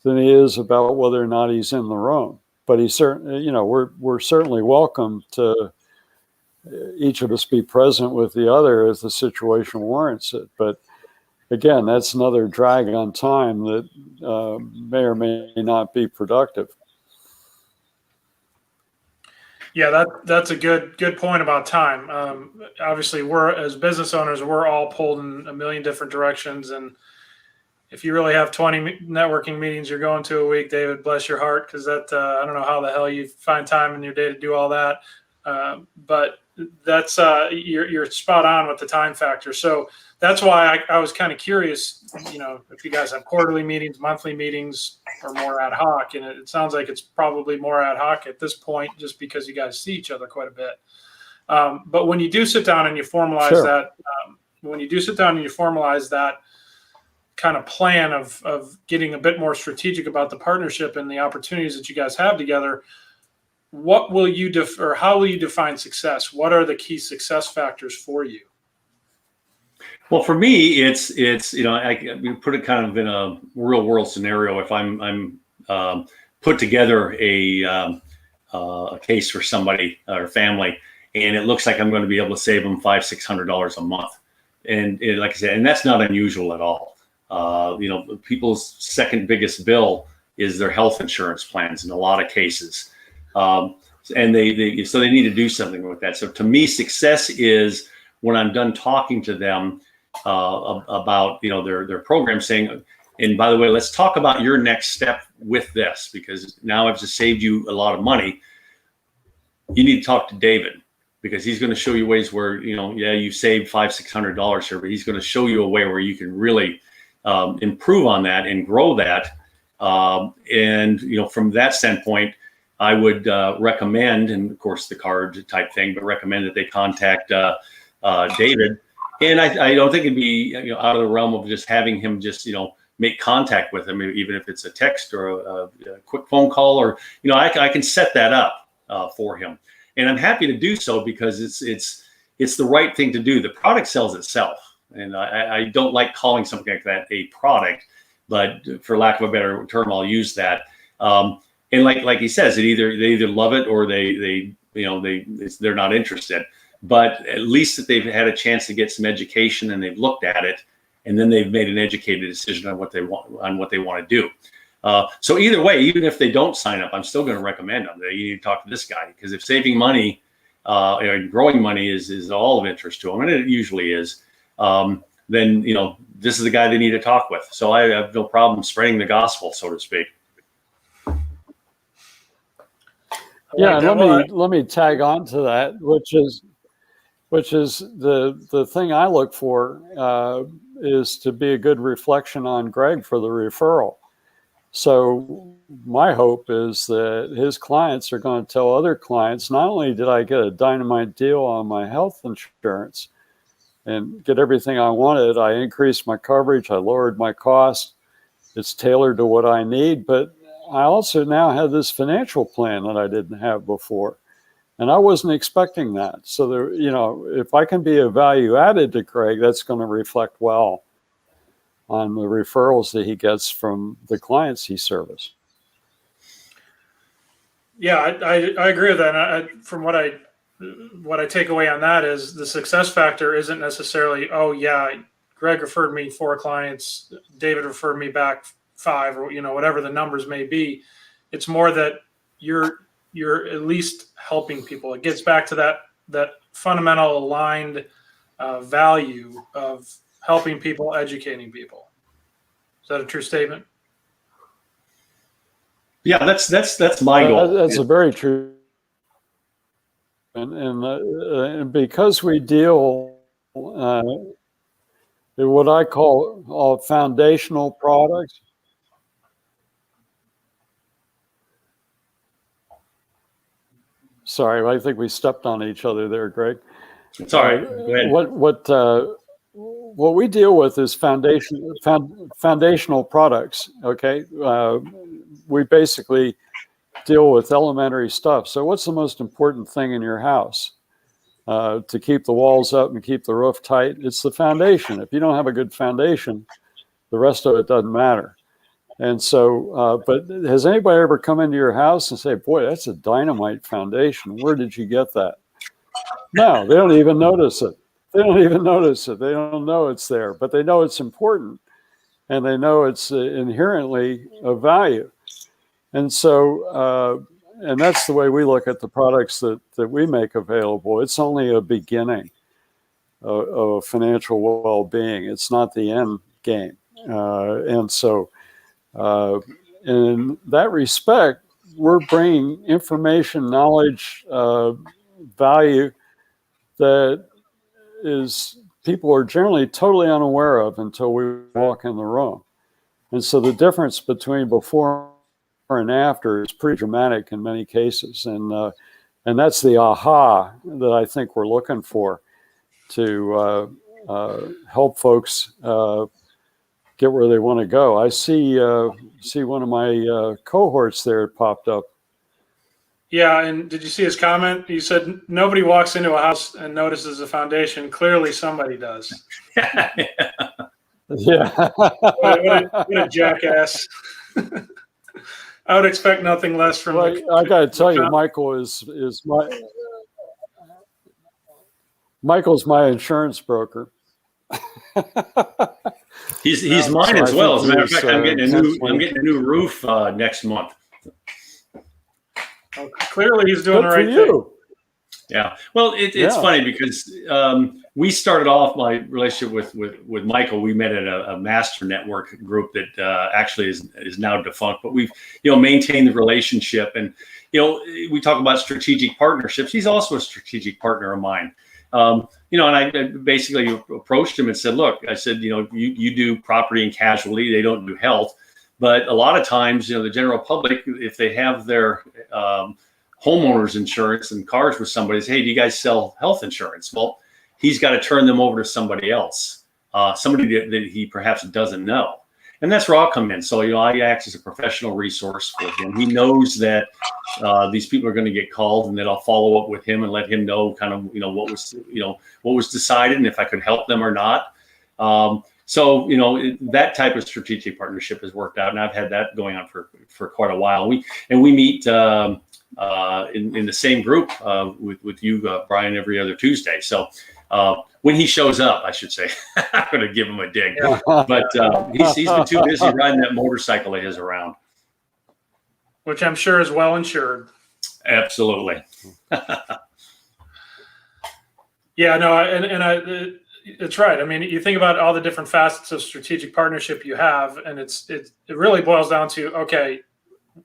than he is about whether or not he's in the wrong. But he's certainly, we're certainly welcome to each of us be present with the other as the situation warrants it. But again, that's another drag on time that may or may not be productive. Yeah, that's a good point about time. Obviously, we're as business owners, we're all pulled in a million different directions, and if you really have 20 networking meetings you're going to a week, David, bless your heart, because that I don't know how the hell you find time in your day to do all that. But that's you're spot on with the time factor. So that's why I was kind of curious, if you guys have quarterly meetings, monthly meetings, or more ad hoc. And it sounds like it's probably more ad hoc at this point, just because you guys see each other quite a bit. But when you do sit down and you formalize that, kind of plan of getting a bit more strategic about the partnership and the opportunities that you guys have together, what will you or how will you define success? What are the key success factors for you? Well, for me, it's I put it kind of in a real world scenario. If I'm put together a case for somebody or family, and it looks like I'm going to be able to save them $500-600 a month, and like I said, and that's not unusual at all. People's second biggest bill is their health insurance plans in a lot of cases. And they need to do something with that. So to me, success is when I'm done talking to them about their program, saying, and by the way, let's talk about your next step with this, because now I've just saved you a lot of money. You need to talk to David, because he's going to show you ways where you saved $500-600 here, but he's going to show you a way where you can really improve on that and grow that. And from that standpoint, I would recommend, and of course the card type thing, but recommend that they contact David. And I don't think it'd be out of the realm of just having him just make contact with him, even if it's a text or a quick phone call, or I can set that up for him, and I'm happy to do so, because it's the right thing to do. The product sells itself, and I don't like calling something like that a product, but for lack of a better term, I'll use that. And like he says, they either love it or they're not interested. But at least that they've had a chance to get some education, and they've looked at it, and then they've made an educated decision on what they want to do. So either way, even if they don't sign up, I'm still going to recommend them. You need to talk to this guy, because if saving money and growing money is all of interest to them, and it usually is, then this is the guy they need to talk with. So I have no problem spreading the gospel, so to speak. Yeah, and let me tag on to that, which is the thing I look for is to be a good reflection on Greg for the referral. So my hope is that his clients are going to tell other clients, not only did I get a dynamite deal on my health insurance and get everything I wanted, I increased my coverage, I lowered my cost, it's tailored to what I need, but I also now have this financial plan that I didn't have before, and I wasn't expecting that. So if I can be a value added to Craig, that's going to reflect well on the referrals that he gets from the clients he serves. Yeah, I agree with that. And from what I take away on that is the success factor isn't necessarily, oh yeah, Greg referred me 4 clients, David referred me back 5, or whatever the numbers may be. It's more that you're at least helping people. It gets back to that fundamental aligned value of helping people, educating people. Is that a true statement? Yeah, that's my goal. That's a very true. And because we deal in what I call foundational products. Sorry, I think we stepped on each other there, Greg. It's all right. Go ahead. what we deal with is foundational products. Okay, we basically deal with elementary stuff. So, what's the most important thing in your house to keep the walls up and keep the roof tight? It's the foundation. If you don't have a good foundation, the rest of it doesn't matter. And so, but has anybody ever come into your house and say, "Boy, that's a dynamite foundation. Where did you get that?" No, they don't even notice it. They don't even notice it. They don't know it's there, but they know it's important, and they know it's inherently of value. And so, and that's the way we look at the products that we make available. It's only a beginning of financial well-being. It's not the end game. And so, in that respect, we're bringing information, knowledge, value that is people are generally totally unaware of until we walk in the room. And so the difference between before and after is pretty dramatic in many cases. And that's the aha that I think we're looking for to help folks get where they want to go. I see one of my cohorts there popped up. Yeah, and did you see his comment? He said nobody walks into a house and notices the foundation. Clearly, somebody does. Yeah. What a jackass. I would expect nothing less from. Well, I got to tell you, Michael's my insurance broker. He's mine as well. As a matter of fact, I'm getting a new roof next month. Well, clearly, he's doing Good the right for you. thing. Yeah. Well, it's funny because we started off my relationship with Michael. We met at a master network group that actually is now defunct, but we've maintained the relationship. And we talk about strategic partnerships. He's also a strategic partner of mine. And I basically approached him and said, look, I said, you do property and casualty. They don't do health. But a lot of times, the general public, if they have their homeowners insurance and cars with somebody, say, hey, do you guys sell health insurance? Well, he's got to turn them over to somebody else, somebody that he perhaps doesn't know. And that's where I'll come in. So, I act as a professional resource for him. He knows that these people are going to get called, and that I'll follow up with him and let him know kind of, what was decided and if I could help them or not. So, that type of strategic partnership has worked out, and I've had that going on for quite a while. We meet in the same group with you, Brian, every other Tuesday. So when he shows up, I should say, I'm going to give him a dig. Yeah. But he's been too busy riding that motorcycle of his around. Which I'm sure is well insured. Absolutely. Yeah, no, it's right. I mean, you think about all the different facets of strategic partnership you have, and it really boils down to, okay,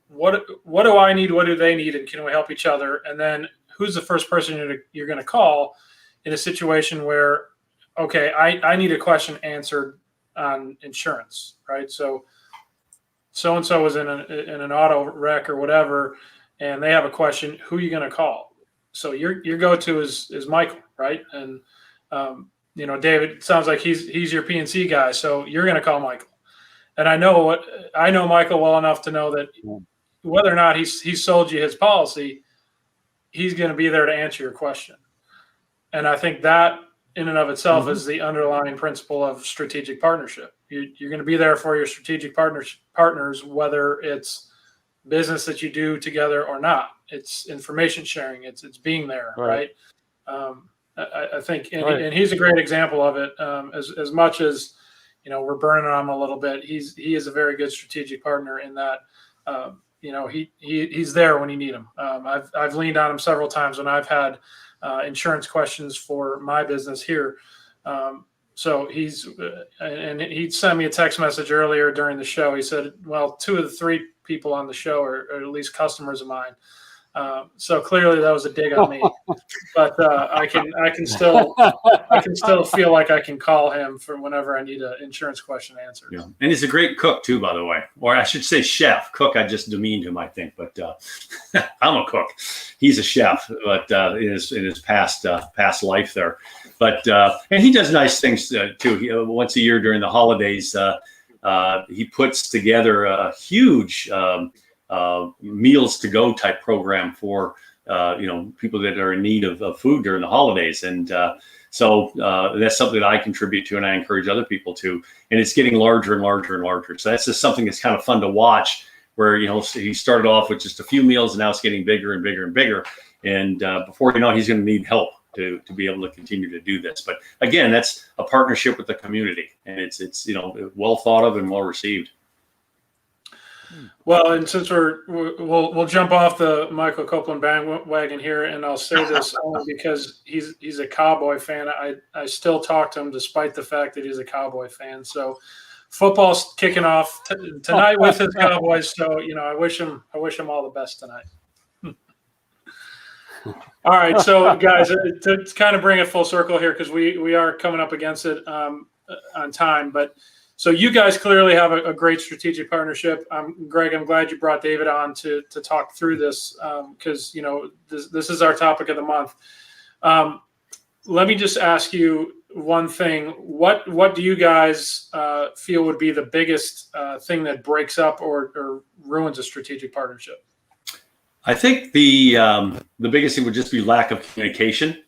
what do I need? What do they need? And can we help each other? And then who's the first person you're going to call in a situation where, okay, I need a question answered on insurance, right? So-and-so was in an auto wreck or whatever, and they have a question, who are you going to call? So your go-to is Michael, right? And, David, it sounds like he's your P&C guy, so you're going to call Michael. And I know Michael well enough to know that whether or not he's sold you his policy, he's going to be there to answer your question. And I think that in and of itself is the underlying principle of strategic partnership. You're going to be there for your strategic partners, whether it's business that you do together or not. It's information sharing. It's being there, right? I think, and he's a great example of it. As much as we're burning on him a little bit, he is a very good strategic partner in that. He's there when you need him. I've leaned on him several times when I've had insurance questions for my business here. So he sent me a text message earlier during the show. He said, well, 2 of the 3 people on the show are at least customers of mine. So clearly that was a dig on me, but I can still feel like I can call him for whenever I need an insurance question answered. Yeah. And he's a great cook too, by the way, or I should say chef. Cook, I just demeaned him, I think, but I'm a cook. He's a chef, but in his past life there. But and he does nice things too. He, once a year during the holidays, he puts together a huge meals to go type program for people that are in need of food during the holidays, and so that's something that I contribute to, and I encourage other people to. And it's getting larger and larger and larger. So that's just something that's kind of fun to watch. Where he started off with just a few meals, and now it's getting bigger and bigger and bigger. And before you know, he's going to need help to be able to continue to do this. But again, that's a partnership with the community, and it's well thought of and well received. Well, and since we'll jump off the Michael Copeland bandwagon here, and I'll say this only because he's a Cowboy fan. I still talk to him despite the fact that he's a Cowboy fan. So football's kicking off tonight with his Cowboys. So I wish him all the best tonight. All right, so guys, to kind of bring it full circle here, because we are coming up against it on time, but. So you guys clearly have a great strategic partnership. Greg, I'm glad you brought David on to talk through this because this is our topic of the month. Let me just ask you one thing: what do you guys feel would be the biggest thing that breaks up or ruins a strategic partnership? I think the biggest thing would just be lack of communication.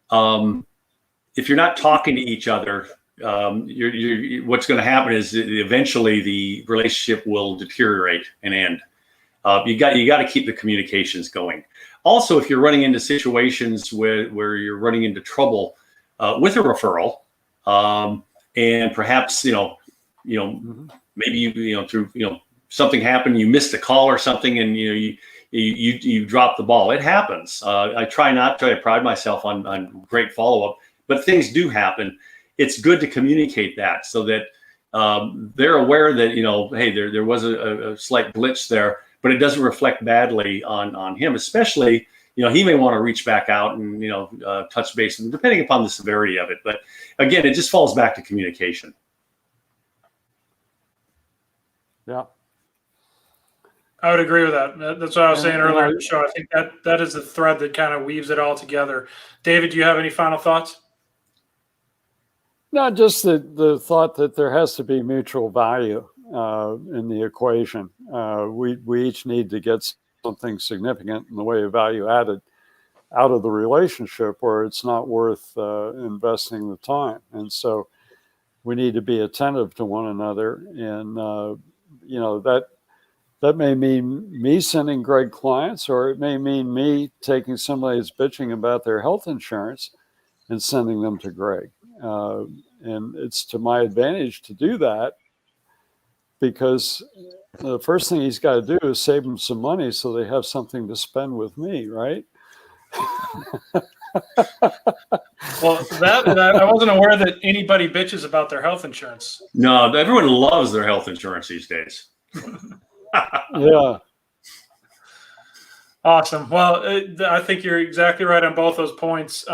If you're not talking to each other. What's going to happen is eventually the relationship will deteriorate and end. You got to keep the communications going. Also, if you're running into situations where you're running into trouble with a referral, and perhaps maybe through something happened, you missed a call or something, and you dropped the ball. It happens. I try not to. I pride myself on great follow up, but things do happen. It's good to communicate that so that they're aware that, hey, there was a slight glitch there, but it doesn't reflect badly on him, especially, he may want to reach back out and, touch base, depending upon the severity of it. But again, it just falls back to communication. Yeah. I would agree with that. That's what I was saying earlier in the show. I think that is the thread that kind of weaves it all together. David, do you have any final thoughts? No, just the thought that there has to be mutual value in the equation. We each need to get something significant in the way of value added out of the relationship, or it's not worth investing the time. And so we need to be attentive to one another. And, that may mean me sending Greg clients, or it may mean me taking somebody who's bitching about their health insurance and sending them to Greg. And it's to my advantage to do that, because the first thing he's got to do is save them some money so they have something to spend with me, right? Well, I wasn't aware that anybody bitches about their health insurance. No, everyone loves their health insurance these days. Yeah. Awesome. Well, I think you're exactly right on both those points.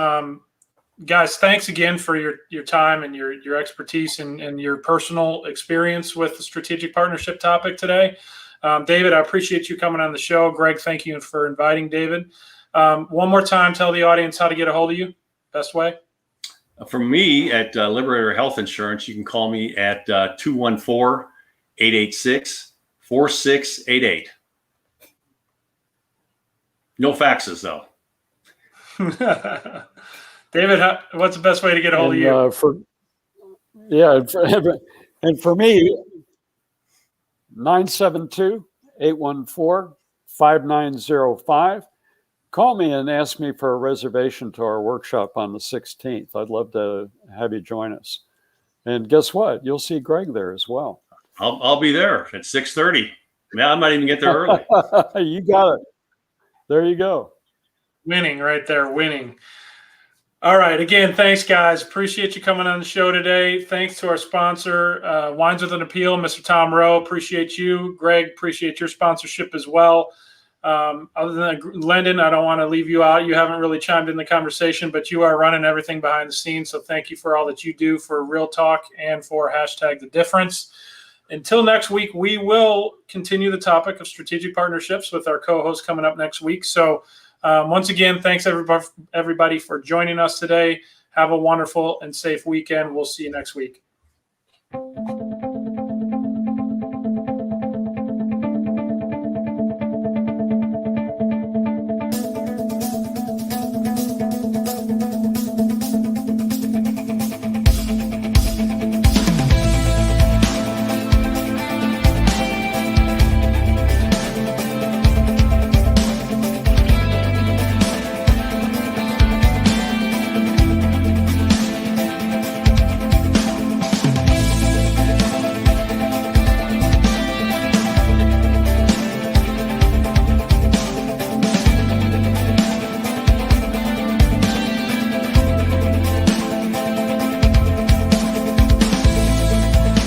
Guys, thanks again for your time and your expertise and your personal experience with the strategic partnership topic today. David, I appreciate you coming on the show. Greg, thank you for inviting David. One more time, tell the audience how to get a hold of you. Best way. For me at Liberator Health Insurance, you can call me at 214-886-4688. No faxes, though. David, what's the best way to get a hold of you? And for me, 972-814-5905. Call me and ask me for a reservation to our workshop on the 16th. I'd love to have you join us. And guess what? You'll see Greg there as well. I'll be there at 6:30. Yeah, I might even get there early. You got it. There you go. Winning right there, winning. All right. Again, thanks, guys. Appreciate you coming on the show today. Thanks to our sponsor, Wines with an Appeal, Mr. Tom Rowe. Appreciate you. Greg, appreciate your sponsorship as well. Other than Lyndon, I don't want to leave you out. You haven't really chimed in the conversation, but you are running everything behind the scenes. So thank you for all that you do for Real Talk and for #Thedifference. Until next week, we will continue the topic of strategic partnerships with our co-host coming up next week. So once again, thanks everybody for joining us today. Have a wonderful and safe weekend. We'll see you next week.